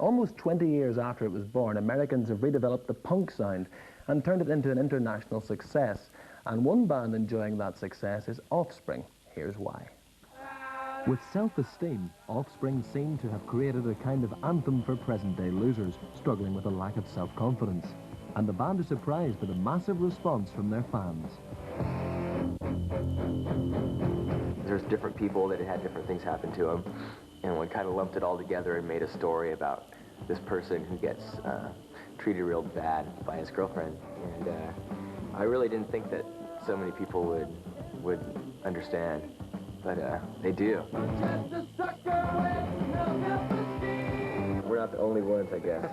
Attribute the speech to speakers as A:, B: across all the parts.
A: Almost 20 years after it was born, Americans have redeveloped the punk sound and turned it into an international success. And one band enjoying that success is Offspring. Here's why. With self-esteem, Offspring seem to have created a kind of anthem for present-day losers, struggling with a lack of self-confidence. And the band is surprised by the massive response from their fans.
B: There's different people that had different things happen to them, and we kind of lumped it all together and made a story about this person who gets treated real bad by his girlfriend. And I really didn't think that so many people would understand, but they do. We're not the only ones, I guess.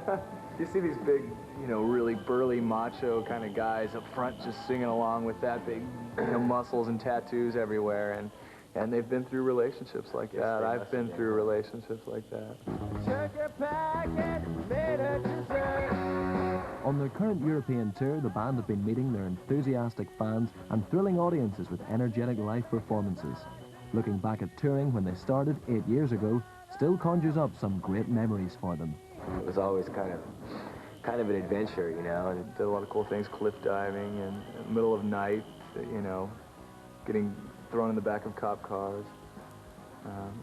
C: You see these big, you know, really burly, macho kind of guys up front just singing along with that big, you know, muscles and tattoos everywhere, and they've been through relationships like that. I've been through relationships like that.
A: On their current European tour, the band have been meeting their enthusiastic fans and thrilling audiences with energetic live performances. Looking back at touring when they started 8 years ago, still conjures up some great memories for them.
B: It was always kind of an adventure, you know, and
C: did a lot of cool things, cliff diving, and in the middle of night, you know, getting thrown in the back of cop cars.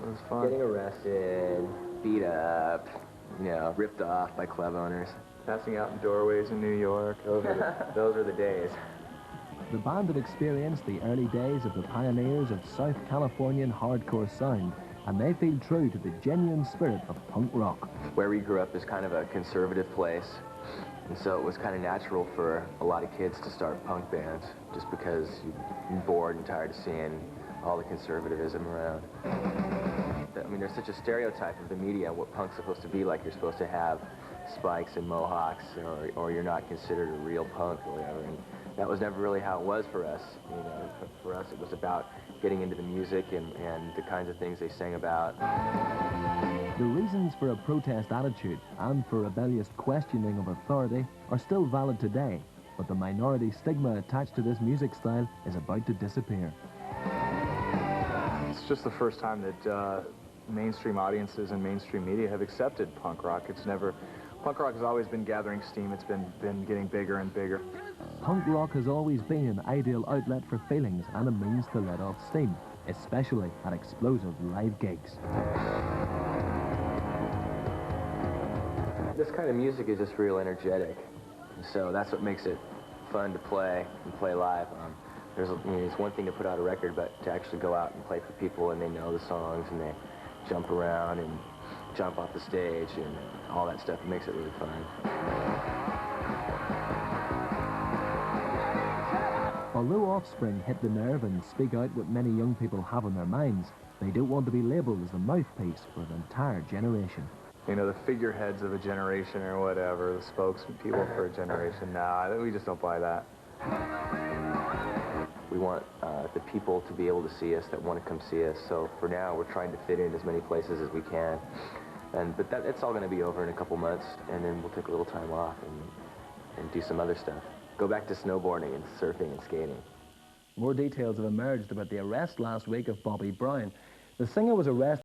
C: It was fun.
B: Getting arrested, beat up, you know, ripped off by club owners.
C: Passing out in doorways in New York.
B: Those were the days.
A: The band had experienced the early days of the pioneers of South Californian hardcore sound, and they feel true to the genuine spirit of punk rock.
B: Where we grew up is kind of a conservative place, and so it was kind of natural for a lot of kids to start punk bands, just because you're bored and tired of seeing all the conservatism around. I mean, there's such a stereotype of the media, what punk's supposed to be like. You're supposed to have spikes and mohawks, or you're not considered a real punk or whatever. And that was never really how it was for us. You know, for us, it was about getting into the music and the kinds of things they sang about.
A: The reasons for a protest attitude and for rebellious questioning of authority are still valid today, but the minority stigma attached to this music style is about to disappear.
C: It's just the first time that mainstream audiences and mainstream media have accepted punk rock. Punk rock has always been gathering steam. It's been getting bigger and bigger.
A: Punk rock has always been an ideal outlet for feelings and a means to let off steam, especially at explosive live gigs.
B: This kind of music is just real energetic, so that's what makes it fun to play and play live. It's one thing to put out a record, but to actually go out and play for people and they know the songs and they jump around and jump off the stage and all that stuff, it makes it really fun.
A: Although Offspring hit the nerve and speak out what many young people have on their minds, they don't want to be labelled as the mouthpiece for an entire generation.
C: You know, the figureheads of a generation or whatever, the spokespeople for a generation. Nah, we just don't buy that.
B: We want the people to be able to see us that want to come see us. So for now, we're trying to fit in as many places as we can. But it's all going to be over in a couple months, and then we'll take a little time off and do some other stuff. Go back to snowboarding and surfing and skating.
A: More details have emerged about the arrest last week of Bobby Brown. The singer was arrested